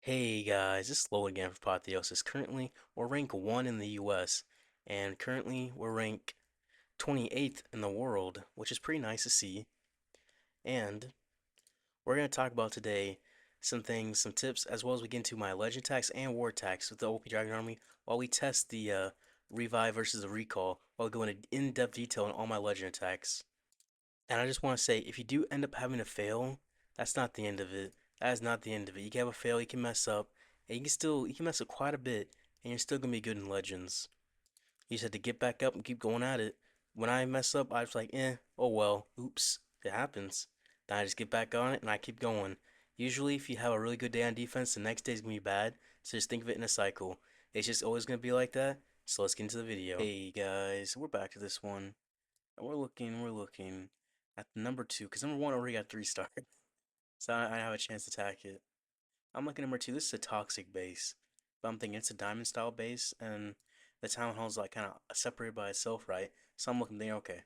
Hey guys, this is Low again for Apotheosis. Currently, we're rank 1 in the US, and currently we're rank 28th in the world, which is pretty nice to see. And we're going to talk about today some things, some tips, as well as we get into my legend attacks and war attacks with the OP Dragon Army while we test the revive versus the recall, while we go into in-depth detail on all my legend attacks. And I just want to say, if you do end up having to fail, that's not the end of it. That is not the end of it. You can have a fail, you can mess up, and you can mess up quite a bit, and you're still gonna be good in Legends. You just have to get back up and keep going at it. When I mess up, I was like, oh well, oops, it happens. Then I just get back on it and I keep going. Usually, if you have a really good day on defense, the next day's gonna be bad. So just think of it in a cycle. It's just always gonna be like that. So let's get into the video. Hey guys, we're back to this one. And we're looking at number 2, because number 1 already got 3 stars. So I have a chance to attack it. I'm looking at number 2, this is a toxic base. But I'm thinking it's a diamond style base, and the town hall's like kind of separated by itself, right? So I'm looking there, okay.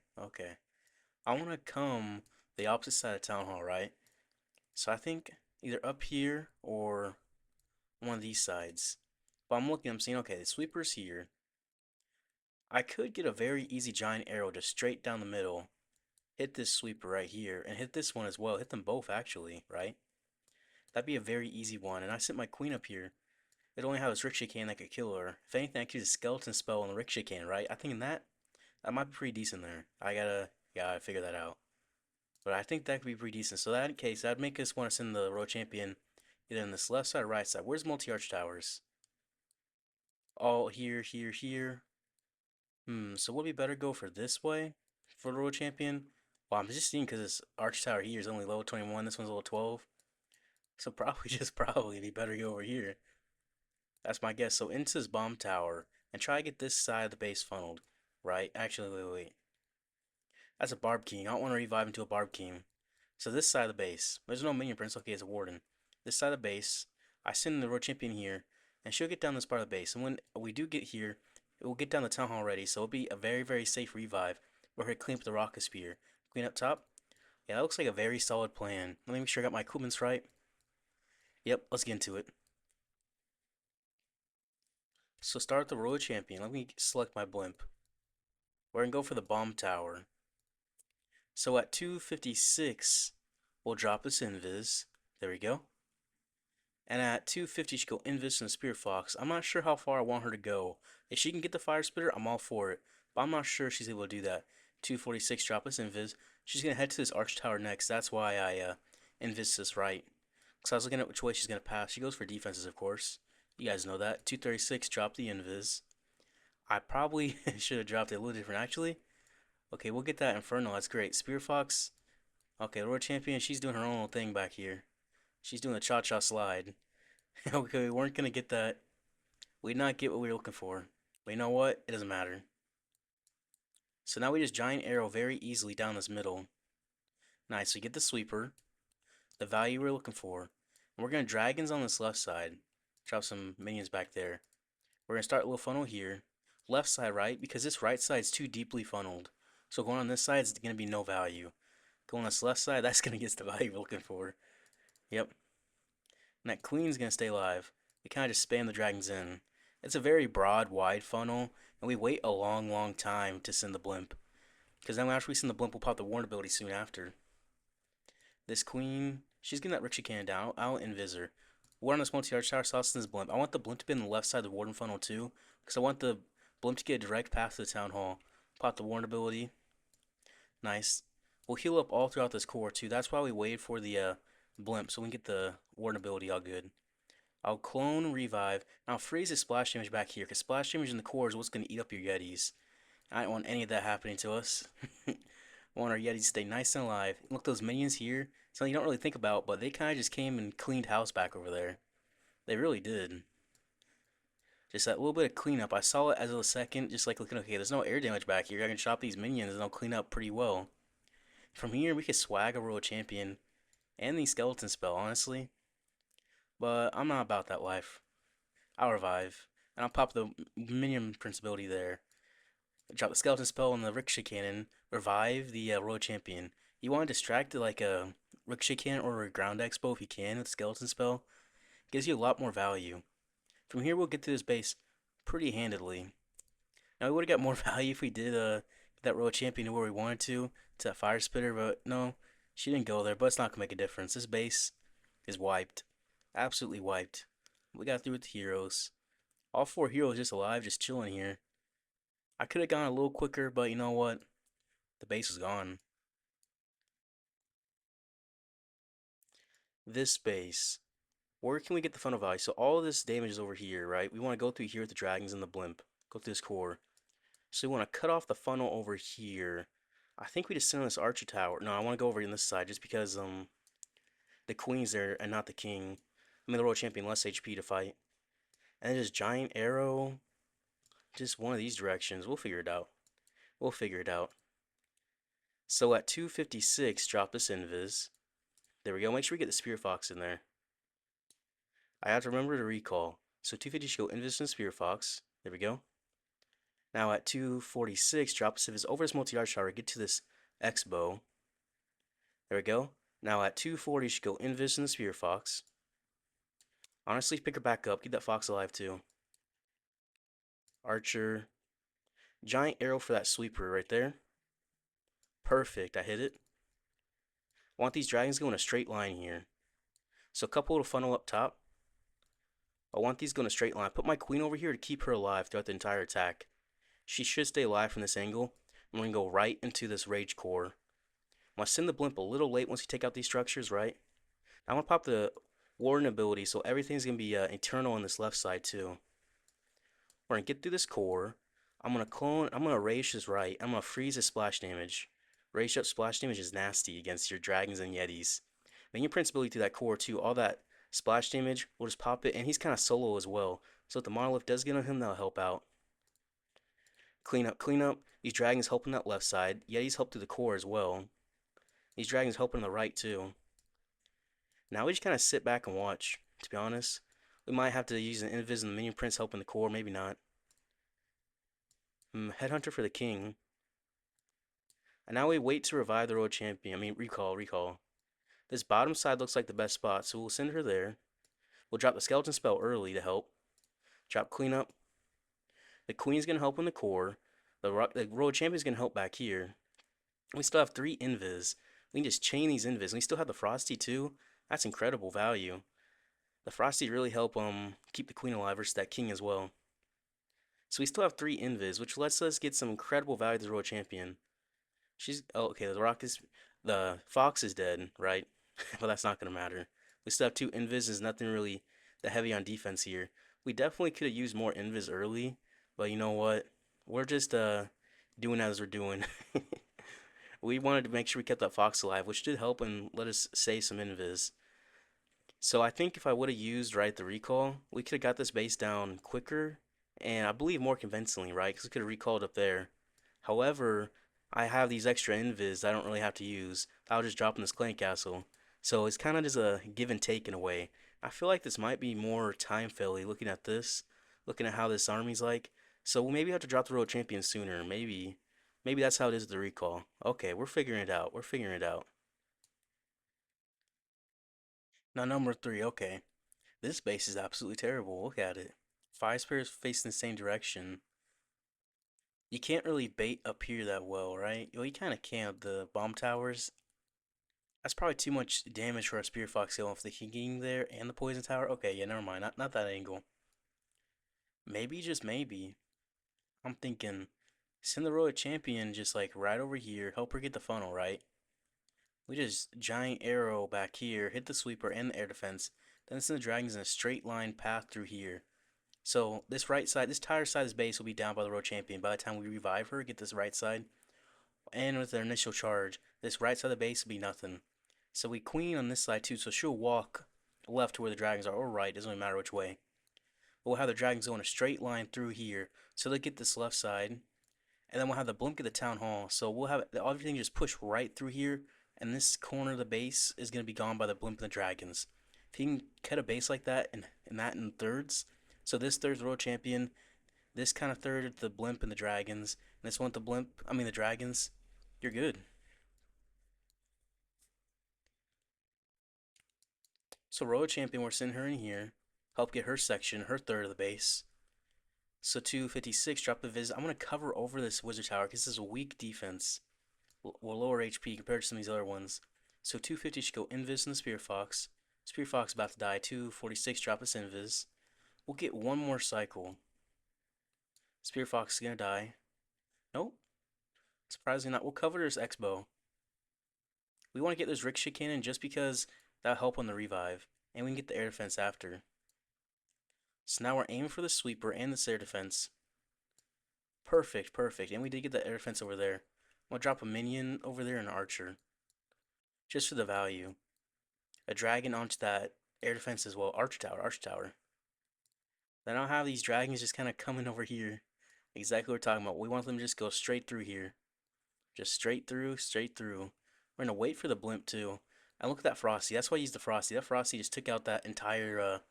I want to come the opposite side of town hall, right? So I think either up here or one of these sides. But I'm seeing, okay, the sweeper's here. I could get a very easy giant arrow just straight down the middle, hit this sweeper right here, and hit this one as well. Hit them both, actually, right? That'd be a very easy one. And I set my queen up here. It only has Ricochet Can that could kill her. If anything, I could use a skeleton spell on the Ricochet Can, right? I think that might be pretty decent there. I gotta figure that out. But I think that could be pretty decent. So that in case, that'd make us want to send the Road Champion either in this left side or right side. Where's multi-arch towers? All here, here, here. So would it be better go for this way for the Road Champion? Well, I'm just seeing because this arch tower here is only level 21. This one's level 12. So probably just probably be better go over here. That's my guess. So into this bomb tower and try to get this side of the base funneled. Right? Actually, wait. That's a Barb King. I don't want to revive into a Barb King. So this side of the base. There's no Minion Prince. Okay, it's a Warden. This side of the base. I send the Road Champion here. And she'll get down this part of the base. And when we do get here, it will get down the Town Hall already. So it'll be a very, very safe revive. We're going to clean up the Rocket Spear. Clean up top. Yeah, that looks like a very solid plan. Let me make sure I got my equipments right. Yep, let's get into it. So start the Road Champion. Let me select my blimp. We're gonna go for the bomb tower. So at 256, we'll drop this invis. There we go. And at 250, she go invis and the Spirit Fox. I'm not sure how far I want her to go. If she can get the Fire Spitter, I'm all for it. But I'm not sure she's able to do that. 246, drop this invis. She's gonna head to this Arch Tower next. That's why I invis this right. Because I was looking at which way she's gonna pass. She goes for defenses, of course. You guys know that. 236, drop the invis. I probably should have dropped it a little different, actually. Okay, we'll get that Inferno. That's great. Spear Fox. Okay, World Champion. She's doing her own little thing back here. She's doing a cha-cha slide. Okay, we weren't gonna get that. We did not get what we were looking for. But you know what? It doesn't matter. So now we just giant arrow very easily down this middle. Nice. We get the sweeper, the value we're looking for. And we're gonna dragons on this left side. Drop some minions back there. We're gonna start a little funnel here. Left side, right? Because this right side's too deeply funneled. So going on this side is gonna be no value. Going on this left side, that's gonna get us the value we're looking for. Yep. And that queen's gonna stay alive. We kind of just spam the dragons in. It's a very broad, wide funnel, and we wait a long, long time to send the blimp. Because then after we send the blimp, we'll pop the Warden ability soon after. This queen, she's getting that Richie Cannon down. I'll invis her. We're on this multi-arch tower, so I'll send this blimp. I want the blimp to be on the left side of the Warden funnel too, because I want the blimp to get a direct path to the town hall. Pop the Warden ability. Nice. We'll heal up all throughout this core too. That's why we waited for the blimp, so we can get the Warden ability all good. I'll clone revive. And I'll freeze the splash damage back here, because splash damage in the core is what's going to eat up your Yetis. I don't want any of that happening to us. I want our Yetis to stay nice and alive. Look, those minions here. Something you don't really think about, but they kind of just came and cleaned house back over there. They really did. Just that little bit of cleanup. I saw it as a second, just like looking, okay, there's no air damage back here. I can chop these minions and they'll clean up pretty well. From here, we could swag a world champion and the skeleton spell, honestly. But I'm not about that life. I'll revive. And I'll pop the minion prince ability there. Drop the skeleton spell and the ricochet cannon. Revive the world champion. You want to distract it like a ricochet cannon or a ground expo if you can with the skeleton spell. Gives you a lot more value. From here, we'll get to this base pretty handedly. Now, we would have got more value if we did that royal champion to where we wanted to that fire spitter, but no, she didn't go there, but it's not going to make a difference. This base is wiped. Absolutely wiped. We got through with the heroes. All 4 heroes just alive, just chilling here. I could have gone a little quicker, but you know what? The base was gone. This base. Where can we get the funnel value? So all of this damage is over here, right? We want to go through here with the dragons and the blimp. Go through this core. So we want to cut off the funnel over here. I think we just send on this archer tower. No, I want to go over on this side just because the queen's there and not the king. I mean the royal champion, less HP to fight. And then just giant arrow. Just one of these directions. We'll figure it out. We'll figure it out. So at 256, drop this invis. There we go. Make sure we get the spear fox in there. I have to remember to recall. So 250 should go invis and spear fox. There we go. Now at 246, drop this invis over this multi-arch tower. Get to this X bow. There we go. Now at 240, should go invis and the spear fox. Honestly, pick her back up. Keep that fox alive too. Archer. Giant arrow for that sweeper right there. Perfect. I hit it. I want these dragons to go in a straight line here. So a couple little funnel up top. I want these going a straight line. Put my queen over here to keep her alive throughout the entire attack. She should stay alive from this angle. I'm going to go right into this rage core. I'm going to send the blimp a little late once you take out these structures, right? I want to pop the Warden ability, so everything's going to be eternal on this left side too. We're going to get through this core. I'm going to rage this right. I'm going to freeze his splash damage. Rage up splash damage is nasty against your dragons and yetis. Minion Prince ability through that core too. All that splash damage, we'll just pop it, and he's kind of solo as well. So if the monolith does get on him, that'll help out. Clean up, clean up. These dragons helping that left side. Yetis help through the core as well. These dragons helping on the right too. Now we just kind of sit back and watch, to be honest. We might have to use an invis and the Minion Prince helping the core, maybe not. Headhunter for the king. And now we wait to revive the road champion. I mean, recall. This bottom side looks like the best spot, so we'll send her there. We'll drop the skeleton spell early to help. Drop cleanup. The queen's going to help in the core. The road champion's going to help back here. We still have 3 invis. We can just chain these invis. And we still have the Frosty too. That's incredible value. The Frosty really help keep the queen alive versus that king as well. So we still have 3 invis, which lets us get some incredible value to the road champion. Okay, the fox is dead, right? But that's not gonna matter. We still have 2 invis. There's nothing really that heavy on defense here. We definitely could have used more invis early, but you know what? We're just doing as we're doing. We wanted to make sure we kept that fox alive, which did help and let us save some invis. So I think if I would have used the recall, we could have got this base down quicker and I believe more convincingly, right? Because we could have recalled up there. However, I have these extra invis I don't really have to use. I'll just drop in this clan castle. So it's kind of just a give and take in a way. I feel like this might be more time fairly looking at this, looking at how this army's like. So we'll maybe have to drop the road champion sooner. Maybe that's how it is with the recall. Okay, we're figuring it out. We're figuring it out. Now number 3, okay. This base is absolutely terrible. Look at it. 5 spears facing the same direction. You can't really bait up here that well, right? Well, you kind of can with the bomb towers. That's probably too much damage for a spear fox going with the king there and the poison tower. Okay, yeah, never mind. Not that angle. Maybe, just maybe. I'm thinking, send the royal champion just like right over here. Help her get the funnel, right? We just giant arrow back here, hit the sweeper and the air defense. Then send the dragons in a straight line path through here. So this right side, this entire side of this base will be down by the road champion. By the time we revive her, get this right side. And with their initial charge, this right side of the base will be nothing. So we queen on this side too, so she'll walk left to where the dragons are, or right, doesn't really matter which way. But we'll have the dragons go in a straight line through here, so they get this left side. And then we'll have the blimp at the town hall, so we'll have everything just push right through here, and this corner of the base is going to be gone by the blimp and the dragons. If you can cut a base like that, and that in thirds, so this third's the road champion, this kind of third the blimp and the dragons, and this one the dragons, you're good. So road champion, we're sending her in here. Help get her section, her third of the base. So 256, drop the visit. I'm going to cover over this wizard tower because this is a weak defense. Well, lower HP compared to some of these other ones. So 250 should go invis in the Spear Fox. Spear Fox about to die. 246, drop this invis. We'll get one more cycle. Spear Fox is going to die. Nope. Surprisingly not. We'll cover this X-Bow. We want to get this Ricochet Cannon just because that'll help on the revive. And we can get the air defense after. So now we're aiming for the sweeper and the air defense. Perfect, perfect. And we did get the air defense over there. I'm going to drop a minion over there and an archer. Just for the value. A dragon onto that air defense as well. Archer tower, archer tower. Then I'll have these dragons just kind of coming over here. Exactly what we're talking about. We want them to just go straight through here. Just straight through, straight through. We're going to wait for the blimp too. And look at that Frosty. That's why I used the Frosty. That Frosty just took out that entire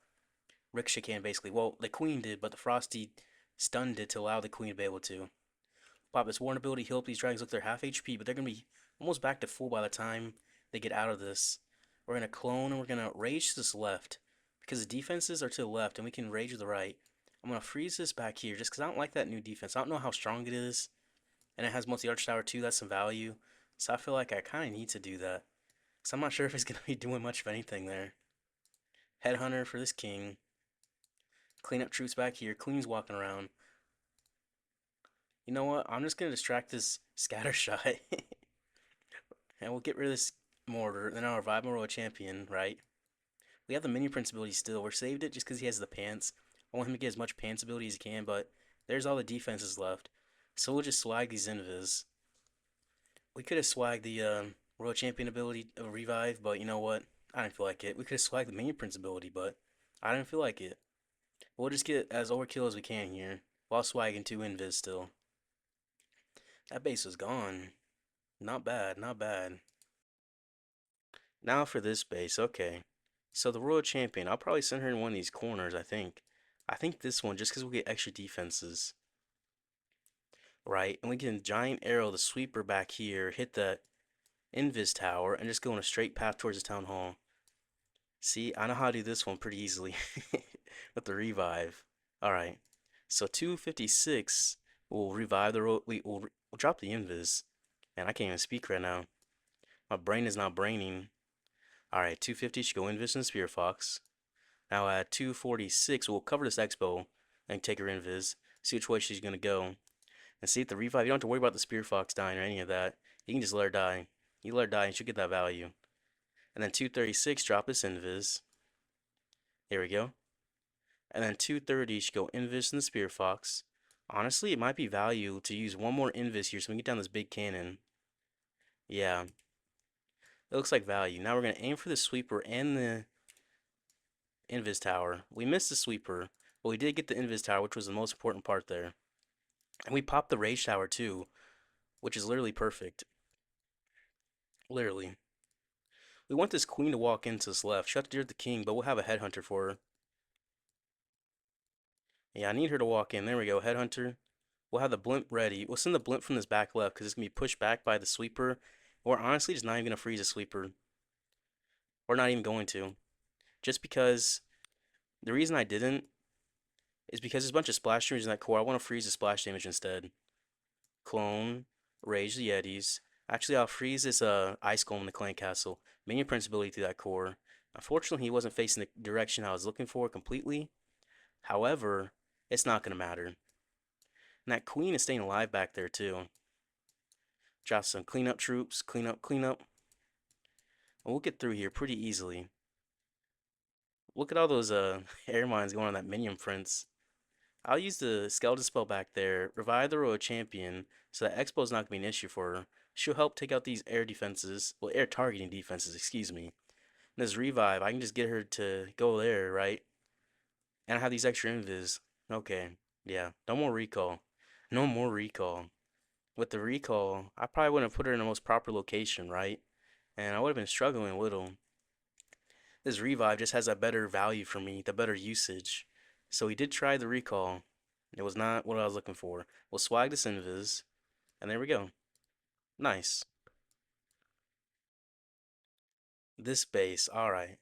Ricochet cannon basically. Well, the Queen did, but the Frosty stunned it to allow the Queen to be able to. Pop this Warden ability, heal up these dragons. Look, they're half HP, but they're going to be almost back to full by the time they get out of this. We're going to clone and we're going to rage to this left. Because the defenses are to the left and we can rage to the right. I'm going to freeze this back here just because I don't like that new defense. I don't know how strong it is. And it has multi-arch tower too. That's some value. So I feel like I kind of need to do that. Because I'm not sure if it's going to be doing much of anything there. Headhunter for this king. Clean up troops back here. Queen's walking around. You know what? I'm just going to distract this scatter shot. And we'll get rid of this mortar. Then I'll revive my royal champion, right? We have the minion prince ability still. We're saved it just because he has the pants. I want him to get as much pants ability as he can, but there's all the defenses left. So we'll just swag these invis. We could have swagged the royal champion ability of revive, but you know what? I didn't feel like it. We could have swagged the minion prince ability, but I didn't feel like it. We'll just get as overkill as we can here, while swagging two invis still. That base was gone. Not bad, not bad. Now for this base, okay. So the Royal Champion, I'll probably send her in one of these corners, I think. I think this one, just because we'll get extra defenses. Right, and we can Giant Arrow the Sweeper back here, hit the Invis Tower, and just go on a straight path towards the Town Hall. See, I know how to do this one pretty easily. With the revive. Alright, so 256 will revive the we'll drop the Invis. And I can't even speak right now. My brain is not braining. Alright, 250 should go Invis and Spear Fox. Now at 246, we'll cover this Expo and take her Invis. See which way she's going to go. And see if the revive, you don't have to worry about the Spear Fox dying or any of that. You can just let her die. You let her die and she'll get that value. And then 236, drop this Invis. There we go. And then 230 should go Invis and the Spear Fox. Honestly, it might be value to use one more Invis here so we can get down this big cannon. Yeah. It looks like value. Now we're going to aim for the Sweeper and the Invis Tower. We missed the Sweeper, but we did get the Invis Tower, which was the most important part there. And we popped the Rage Tower too, which is literally perfect. Literally. We want this Queen to walk into this left. She'll have to deal with the King, but we'll have a Headhunter for her. Yeah, I need her to walk in. There we go, Headhunter. We'll have the Blimp ready. We'll send the Blimp from this back left because it's going to be pushed back by the Sweeper. Or honestly, just not even going to freeze a Sweeper. We're not even going to. Just because the reason I didn't is because there's a bunch of splash damage in that core. I want to freeze the splash damage instead. Clone, Rage the Yetis. Actually, I'll freeze this Ice Golem in the Clan Castle. Minion Prince ability through that core. Unfortunately, he wasn't facing the direction I was looking for completely. However, it's not going to matter. And that Queen is staying alive back there too. Drop some cleanup troops. Clean up, clean up. And we'll get through here pretty easily. Look at all those air mines going on that Minion Prince. I'll use the Skeleton spell back there, revive the Royal Champion, so that Expo is not going to be an issue for her. She'll help take out these air defenses, well, air targeting defenses, excuse me. And this revive, I can just get her to go there, right? And I have these extra invis. Okay, yeah, no more recall. No more recall. With the recall, I probably wouldn't have put her in the most proper location, right? And I would have been struggling a little. This revive just has a better value for me, the better usage. So we did try the recall. It was not what I was looking for. We'll swag this invis, and there we go. Nice. This base, alright.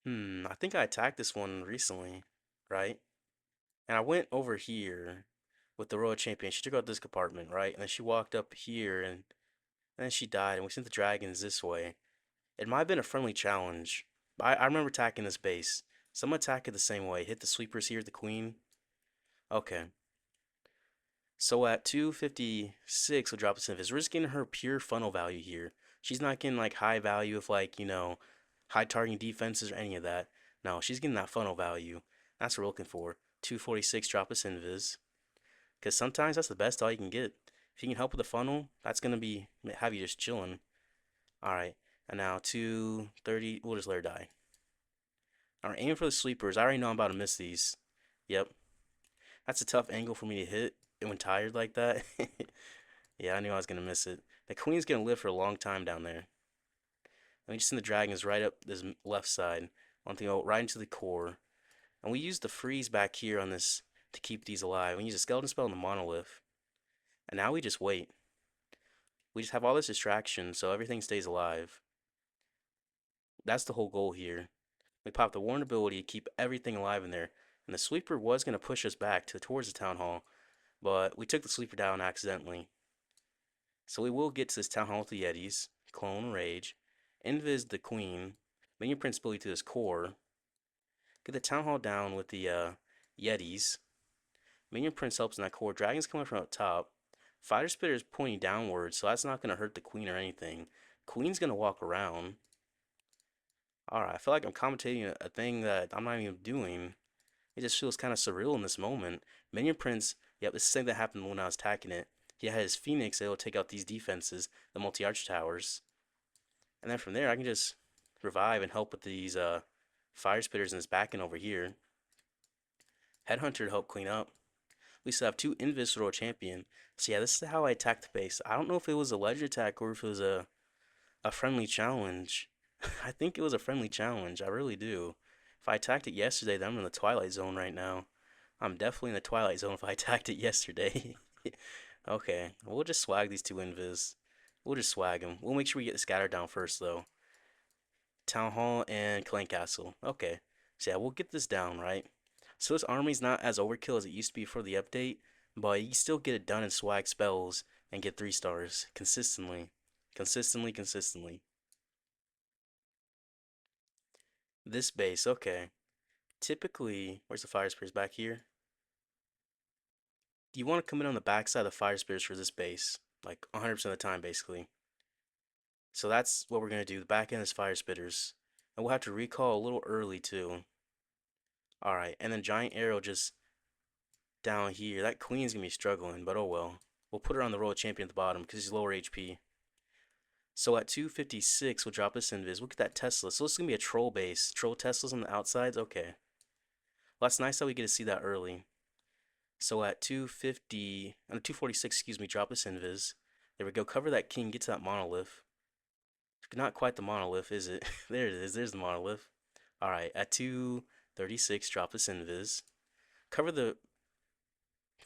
I think I attacked this one recently, right? And I went over here with the Royal Champion. She took out this compartment, right? And then she walked up here and then she died, and we sent the dragons this way. It might have been a friendly challenge. I remember attacking this base. So I'm gonna attack it the same way. Hit the sweepers here, the queen. Okay. So at 256, we'll drop the Symphyst. We're just getting her pure funnel value here. She's not getting like high value of like, high targeting defenses or any of that. No, she's getting that funnel value. That's what we're looking for. 246, drop us invis. Because sometimes that's the best all you can get. If you can help with the funnel, that's going to be have you just chilling. Alright, and now 230, we'll just let her die. Alright, aiming for the sleepers. I already know I'm about to miss these. Yep, that's a tough angle for me to hit when tired like that. Yeah, I knew I was going to miss it. The queen's going to live for a long time down there. And we just send the dragons right up this left side. One thing, go right into the core. And we use the freeze back here on this to keep these alive. We use a skeleton spell on the monolith. And now we just wait. We just have all this distraction so everything stays alive. That's the whole goal here. We pop the Warden ability to keep everything alive in there. And the sweeper was going to push us back towards the town hall. But we took the sleeper down accidentally. So we will get to this town hall with the Yetis. Clone Rage. Invis the queen. Minion Prince ability to this core. Get the town hall down with the Yetis. Minion Prince helps in that core. Dragons coming from up top. Fighter Spitter is pointing downwards, so that's not going to hurt the queen or anything. Queen's going to walk around. Alright, I feel like I'm commentating a thing that I'm not even doing. It just feels kind of surreal in this moment. Minion Prince, yep, this is the thing that happened when I was attacking it. He had his Phoenix able to take out these defenses, the multi-arch towers. And then from there, I can just revive and help with these Fire Spitters in his back end over here. Headhunter to help clean up. We still have two Invis champion. So yeah, this is how I attacked the base. I don't know if it was a ledge attack or if it was a friendly challenge. I think it was a friendly challenge. I really do. If I attacked it yesterday, then I'm in the Twilight Zone right now. I'm definitely in the Twilight Zone if I attacked it yesterday. Okay, we'll just swag these two Invis. We'll just swag them. We'll make sure we get the scatter down first, though. Town Hall and Clan Castle. Okay, so yeah, we'll get this down, right? So this army's not as overkill as it used to be for the update, but you still get it done in swag spells and get 3 stars consistently. Consistently. This base, okay. Typically, where's the fire spears? Back here? You want to come in on the backside of the fire spears for this base, like 100% of the time, basically. So that's what we're going to do. The back end is fire spitters. And we'll have to recall a little early, too. Alright, and then giant arrow just down here. That queen's going to be struggling, but oh well. We'll put her on the royal champion at the bottom because he's lower HP. So at 256, we'll drop this invis. Look at that Tesla. So this is going to be a troll base. Troll Teslas on the outsides? Okay. Well, that's nice that we get to see that early. So at 246, excuse me, drop this invis. There we go. Cover that king. Get to that monolith. Not quite the monolith, is it? There it is. There's the monolith. Alright, at 236, drop this invis. Cover the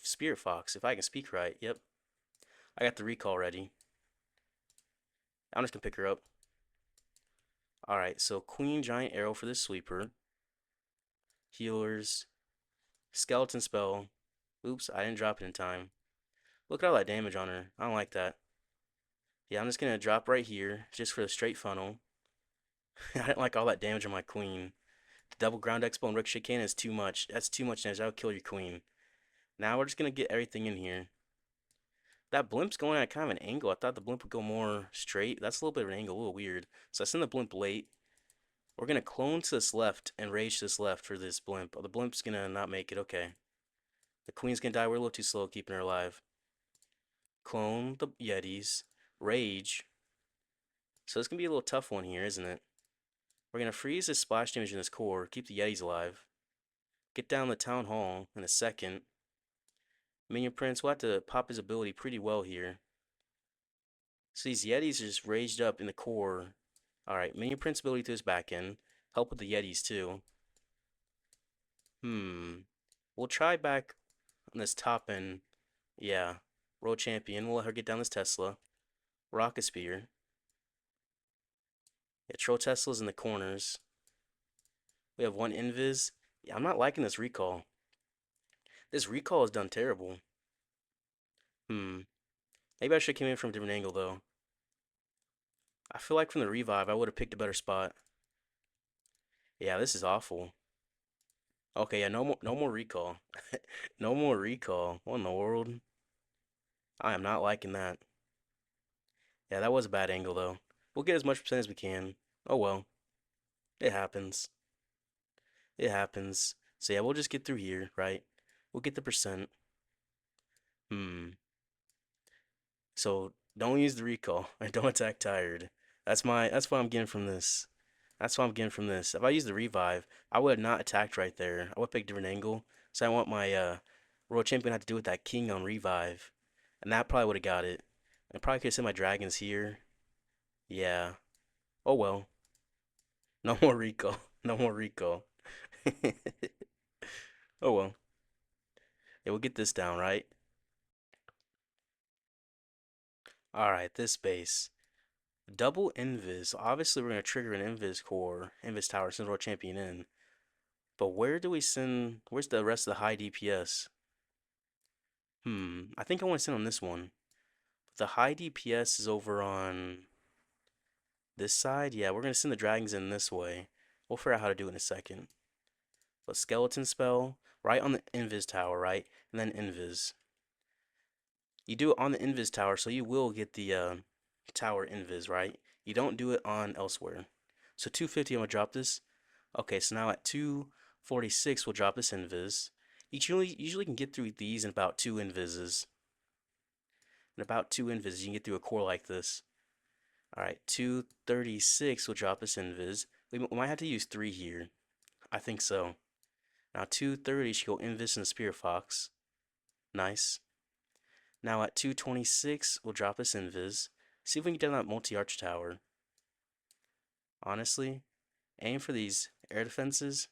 Spirit Fox, if I can speak right. Yep. I got the recall ready. I'm just gonna pick her up. Alright, so Queen Giant Arrow for this sweeper. Healers. Skeleton spell. Oops, I didn't drop it in time. Look at all that damage on her. I don't like that. Yeah, I'm just gonna drop right here, just for the straight funnel. I don't like all that damage on my queen. The double ground expo and ricochet cannon is too much. That's too much damage. That'll kill your queen. Now we're just gonna get everything in here. That blimp's going at kind of an angle. I thought the blimp would go more straight. That's a little bit of an angle, a little weird. So I send the blimp late. We're gonna clone to this left and rage to this left for this blimp. Oh, the blimp's gonna not make it. Okay. The queen's gonna die. We're a little too slow keeping her alive. Clone the Yetis. Rage. So this gonna be a little tough one here, isn't it? We're gonna freeze this splash damage in this core. Keep the Yetis alive. Get down the town hall in a second. Minion Prince will have to pop his ability pretty well here. So these Yetis are just raged up in the core. Alright, Minion Prince ability to his back end. Help with the Yetis too. We'll try back on this top end. Yeah. World Champion. We'll let her get down this Tesla. Rocket Spear. Yeah, Troll Tesla's in the corners. We have one invis. Yeah, I'm not liking this recall. This recall is done terrible. Maybe I should have came in from a different angle though. I feel like from the revive I would have picked a better spot. Yeah, this is awful. Okay, yeah, no more recall. No more recall. What in the world? I am not liking that. Yeah, that was a bad angle though. We'll get as much percent as we can. Oh well. It happens. It happens. So yeah, we'll just get through here, right? We'll get the percent. Hmm. So don't use the recall and don't attack tired. That's what I'm getting from this. That's what I'm getting from this. If I used the revive, I would have not attacked right there. I would pick a different angle. So I want my world champion to have to do with that king on revive. And that probably would have got it. I probably could have sent my dragons here. Yeah. Oh well. No more recall. No more recall. Oh well. Yeah, we'll get this down, right? Alright, this base. Double invis. Obviously, we're going to trigger an invis core, invis tower, send world champion in. But where do we send? Where's the rest of the high DPS? I think I want to send on this one. But the high DPS is over on this side. Yeah, we're going to send the dragons in this way. We'll figure out how to do it in a second. But skeleton spell, right on the invis tower, right? And then invis. You do it on the invis tower, so you will get the tower invis, right? You don't do it on elsewhere. So 250, I'm going to drop this. Okay, so now at 246, we'll drop this invis. Usually can get through these in about two invises. In about two invis, you can get through a core like this. Alright, 236 will drop this invis. We might have to use three here. I think so. Now 230 should go invis and the Spirit Fox. Nice. Now at 226, we'll drop this invis. See if we can get down that multi-arch tower. Honestly, aim for these air defenses.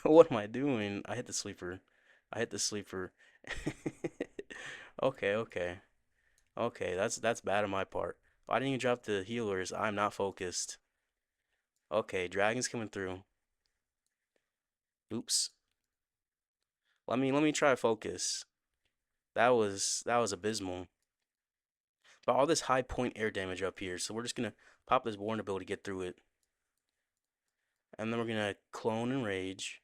What am I doing? I hit the sleeper. I hit the sleeper. Okay, okay. Okay, that's bad on my part. Why didn't you drop the healers? I'm not focused. Okay, dragon's coming through. Oops. Let me try to focus. That was abysmal. But all this high point air damage up here, so we're just gonna pop this Warden ability to get through it. And then we're gonna clone and rage.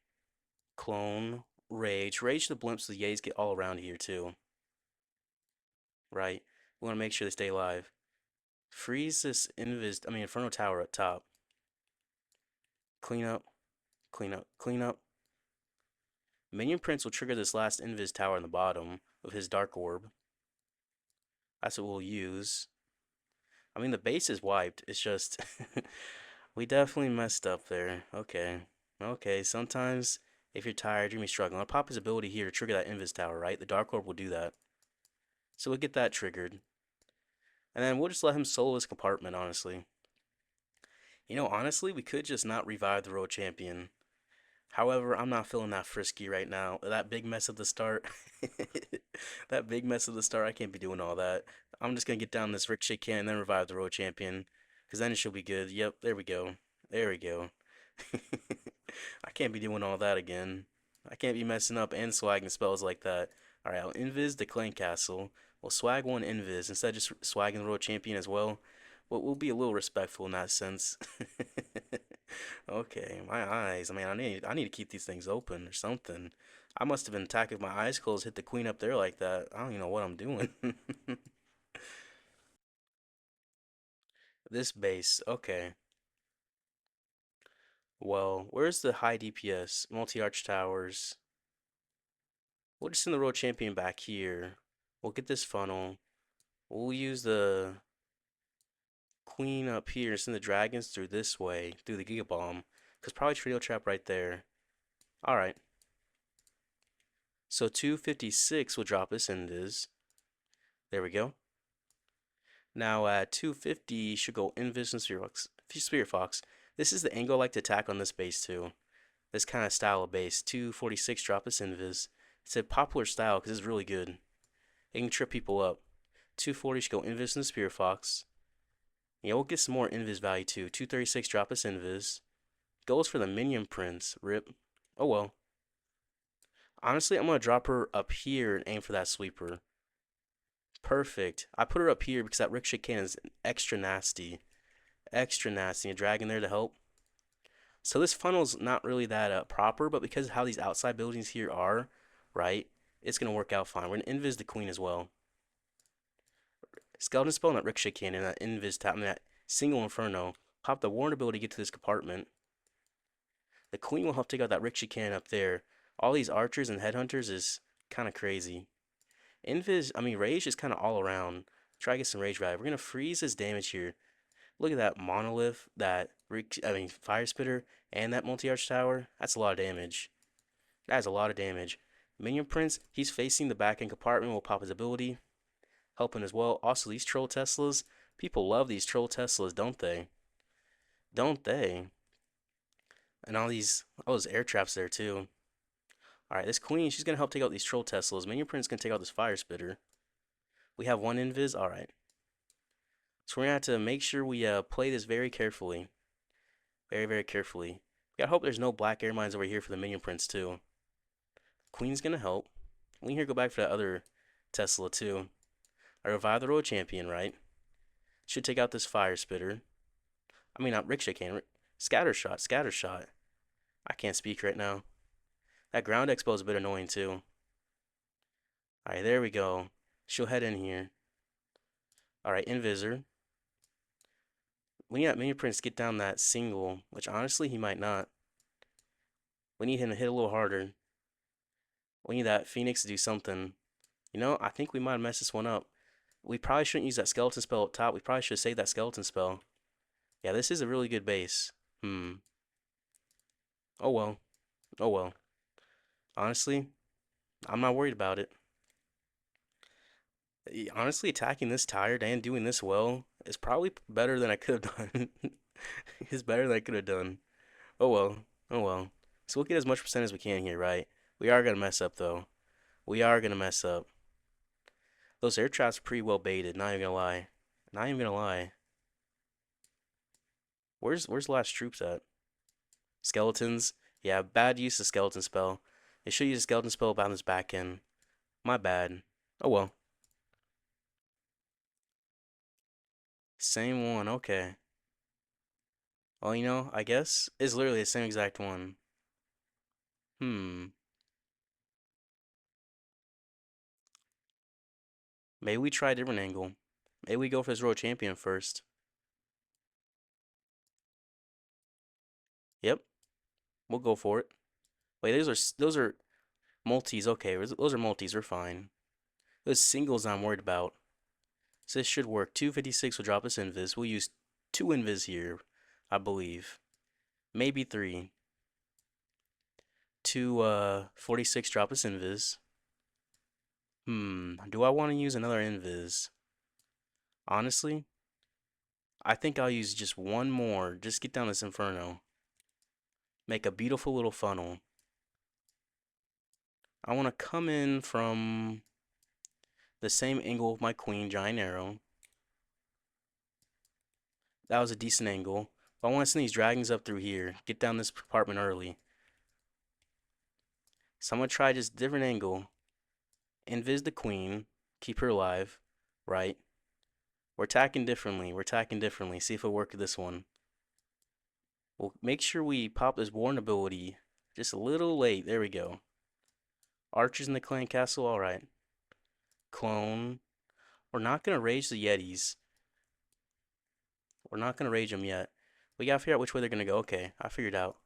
Clone, rage. Rage the blimps so the Yetis get all around here too. Right? We wanna make sure they stay alive. Freeze this Inferno Tower up top. Clean up, clean up, clean up. Minion Prince will trigger this last Invis Tower on the bottom of his Dark Orb. That's what we'll use. I mean, the base is wiped. It's just, we definitely messed up there. Okay. Okay, sometimes if you're tired, you're going to be struggling. I'll pop his ability here to trigger that Invis Tower, right? The Dark Orb will do that. So we'll get that triggered. And then we'll just let him solo his compartment, honestly. Honestly, we could just not revive the World Champion. However, I'm not feeling that frisky right now. That big mess at the start. That big mess at the start, I can't be doing all that. I'm just going to get down this Ricochet can and then revive the World Champion. Because then it should be good. Yep, there we go. There we go. I can't be doing all that again. I can't be messing up and swagging spells like that. Alright, I'll invis the Clan Castle. We'll swag one invis instead of just swagging the World Champion as well. We'll be a little respectful in that sense. Okay, my eyes. I mean, I need to keep these things open or something. I must have been attacking with my eyes closed, hit the queen up there like that. I don't even know what I'm doing. This base, okay. Well, where's the high DPS? Multi-arch towers. We'll just send the world champion back here. We'll get this funnel. We'll use the queen up here, send the dragons through this way, through the Giga Bomb. Because probably Trio Trap right there. Alright. So 256 will drop us in this. There we go. Now at 250 should go Invis and Spirit Fox. This is the angle I like to attack on this base too. This kind of style of base. 246 drop us Invis. It's a popular style because it's really good. It can trip people up. 240 should go Invis and Spirit Fox. Yeah, we'll get some more Invis value too. 236 drop us Invis. Goes for the Minion Prince. Rip. Oh well. Honestly, I'm going to drop her up here and aim for that sweeper. Perfect. I put her up here because that ricochet cannon is extra nasty. Extra nasty. A dragon there to help. So this funnel's not really that proper, but because of how these outside buildings here are, right, it's going to work out fine. We're going to invis the queen as well. Skeleton spell and that ricochet cannon, that invis tap, and that single inferno. Pop the Warden ability to get to this compartment. The queen will help take out that ricochet cannon up there. All these archers and headhunters is kind of crazy. Rage is kind of all around. Try to get some rage value. We're going to freeze his damage here. Look at that monolith, fire spitter, and that multi-arch tower. That's a lot of damage. That is a lot of damage. Minion Prince, he's facing the back end compartment. Will pop his ability. Helping as well. Also, these troll Teslas. People love these troll Teslas, don't they? Don't they? And all those air traps there too. Alright, this queen, she's going to help take out these troll Teslas. Minion Prince can take out this fire spitter. We have one invis. Alright. So we're going to have to make sure we play this very carefully. Very, very carefully. We gotta hope there's no black air mines over here for the Minion Prince too. Queen's going to help. We can here go back for that other Tesla too. I revive the road champion, right? Should take out this fire spitter. Not ricochet cannon. Scatter shot. Scatter shot. I can't speak right now. That ground expo is a bit annoying too. Alright, there we go. She'll head in here. Alright, Invisor. We need that Minion Prince to get down that single, which honestly he might not. We need him to hit a little harder. We need that Phoenix to do something. You know, I think we might have messed this one up. We probably shouldn't use that skeleton spell up top. We probably should have saved that skeleton spell. Yeah, this is a really good base. Oh well. Oh well. Honestly, I'm not worried about it. Honestly, attacking this tired and doing this well is probably better than I could have done. It's better than I could have done. Oh well. Oh well. So we'll get as much percent as we can here, right? We are going to mess up, though. We are going to mess up. Those air traps are pretty well baited, not even going to lie. Not even going to lie. Where's the last troops at? Skeletons? Yeah, bad use of skeleton spell. They should use a skeleton spell about this back end. My bad. Oh well. Same one, okay. Well, you know, I guess it's literally the same exact one. Maybe we try a different angle. Maybe we go for this road champion first. Yep, we'll go for it. Wait, those are multis. Okay, those are multis. We're fine. Those singles I'm worried about. So this should work. 256 will drop us invis. We'll use 2 invis here, I believe. Maybe 3. 246 drop us invis. Do I want to use another invis? Honestly, I think I'll use just one more. Just get down this inferno. Make a beautiful little funnel. I want to come in from the same angle with my queen, giant arrow. That was a decent angle. But I want to send these dragons up through here. Get down this compartment early. So I'm going to try just a different angle. Invis the queen. Keep her alive. Right. We're attacking differently. We're attacking differently. See if it works with this one. We'll make sure we pop this Warden ability just a little late. There we go. Archers in the clan castle. Alright. Clone. We're not going to rage the Yetis. We're not going to rage them yet. We got to figure out which way they're going to go. Okay, I figured out.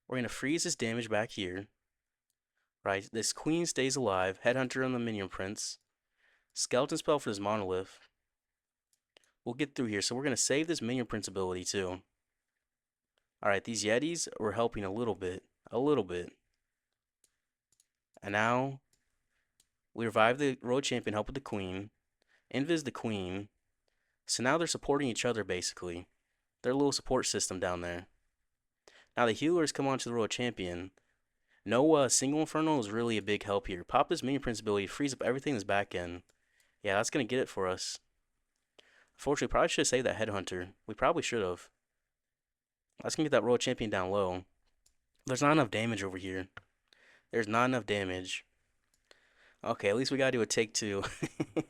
We're going to freeze this damage back here. Right, this queen stays alive. Headhunter on the Minion Prince. Skeleton spell for this monolith. We'll get through here. So we're going to save this Minion Prince ability too. Alright, these Yetis were helping a little bit. A little bit. And now we revive the road champion, help with the queen. Invis the queen. So now they're supporting each other basically. Their little support system down there. Now the healers come onto the road champion. No single inferno is really a big help here. Pop this Minion Prince ability, freeze up everything in this back end. Yeah, that's going to get it for us. Unfortunately, probably should have saved that headhunter. We probably should have. Let's get that Royal Champion down low. There's not enough damage over here. There's not enough damage. Okay, at least we gotta do a take two. At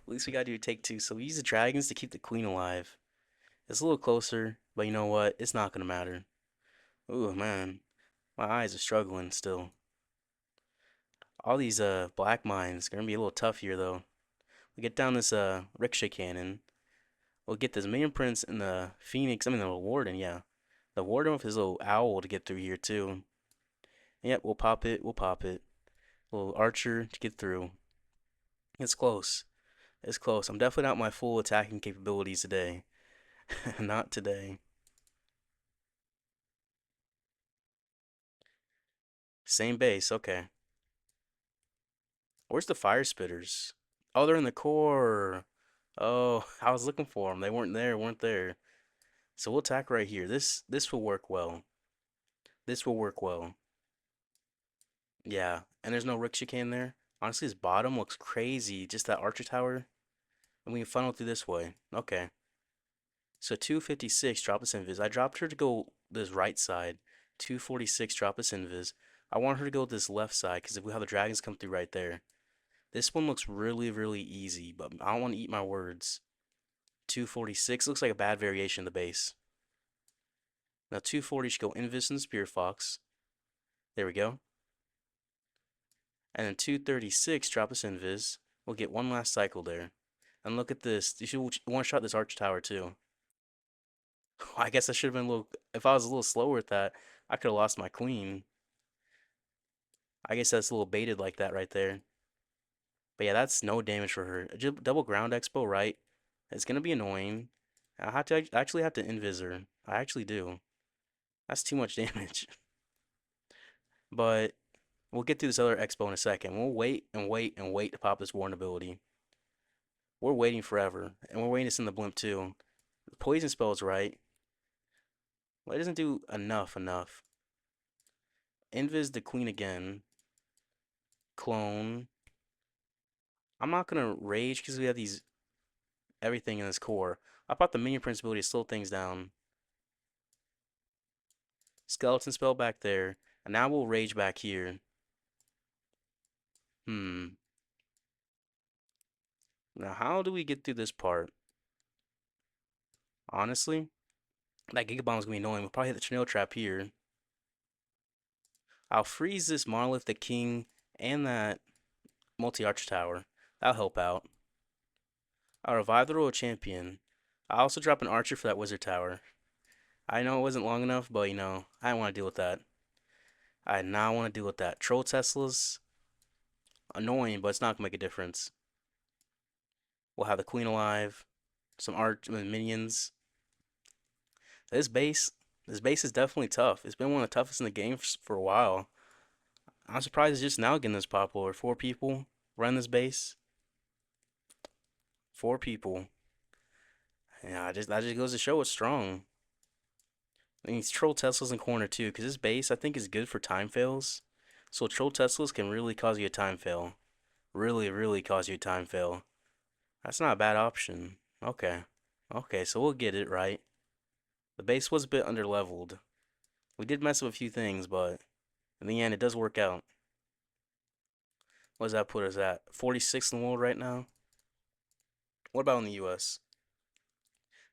least we gotta do a take two. So we use the dragons to keep the queen alive. It's a little closer, but you know what? It's not gonna matter. Ooh, man. My eyes are struggling still. All these black mines gonna be a little tough here though. We get down this ricochet cannon. We'll get this Minion Prince and the Phoenix, I mean the Warden, yeah. The Warden with his little owl to get through here too. Yep, we'll pop it, we'll pop it. Little archer to get through. It's close. It's close. I'm definitely not my full attacking capabilities today. Not today. Same base, okay. Where's the fire spitters? Oh, they're in the core. Oh, I was looking for them. They weren't there, weren't there. So we'll attack right here. This will work well. This will work well. Yeah, and there's no Rick chicane there. Honestly, his bottom looks crazy. Just that archer tower. And we can funnel through this way. Okay. So 256 drop us invis. I dropped her to go this right side. 246 drop us invis. I want her to go this left side because if we have the dragons come through right there. This one looks really, really easy, but I don't want to eat my words. 246 looks like a bad variation of the base. Now 240 should go invis and Spear Fox. There we go. And then 236 drop us invis. We'll get one last cycle there. And look at this. You should one-shot this arch tower too. I guess I should have been a little. If I was a little slower at that, I could have lost my queen. I guess that's a little baited like that right there. But yeah, that's no damage for her. Double ground expo, right? It's gonna be annoying. I actually have to invis her. I actually do. That's too much damage. But we'll get to this other expo in a second. We'll wait and wait and wait to pop this Warden ability. We're waiting forever, and we're waiting to send the blimp too. The poison spell's right. Well, it doesn't do enough. Invis the queen again. Clone. I'm not gonna rage because we have these everything in this core. I thought the minion prince ability to slow things down. Skeleton spell back there, and now we'll rage back here. Hmm. Now how do we get through this part? Honestly, that Giga Bomb's gonna be annoying. We'll probably hit the Trail Trap here. I'll freeze this Monolith, the King, and that multi-archer tower. That'll help out. I'll revive the Royal Champion. I'll also drop an archer for that Wizard Tower. I know it wasn't long enough, but you know, I didn't want to deal with that. I did not want to deal with that. Troll Teslas, annoying, but it's not gonna make a difference. We'll have the Queen alive, some arch minions. This base, this base is definitely tough. It's been one of the toughest in the game for a while. I'm surprised it's just now getting this popular. 4 people run this base. 4 people. Yeah, that just goes to show it's strong. And these troll Teslas in corner too, because this base I think is good for time fails. So troll Teslas can really cause you a time fail. Really, really cause you a time fail. That's not a bad option. Okay. Okay, so we'll get it right. The base was a bit underleveled. We did mess up a few things, but in the end it does work out. What does that put us at? 46th in the world right now? What about in the US?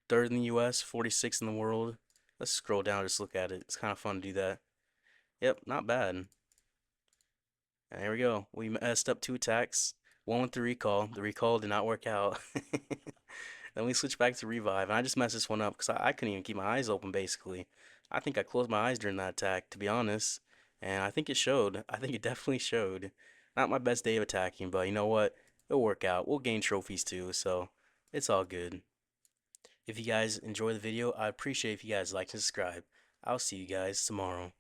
3rd in the US, 46th in the world. Let's scroll down and just look at it. It's kind of fun to do that. Yep, not bad. And there we go. We messed up 2 attacks. One with the recall. The recall did not work out. Then we switched back to revive. And I just messed this one up because I couldn't even keep my eyes open, basically. I think I closed my eyes during that attack, to be honest. And I think it showed. I think it definitely showed. Not my best day of attacking, but you know what? It'll work out. We'll gain trophies too, so it's all good. If you guys enjoy the video, I appreciate if you guys like and subscribe. I'll see you guys tomorrow.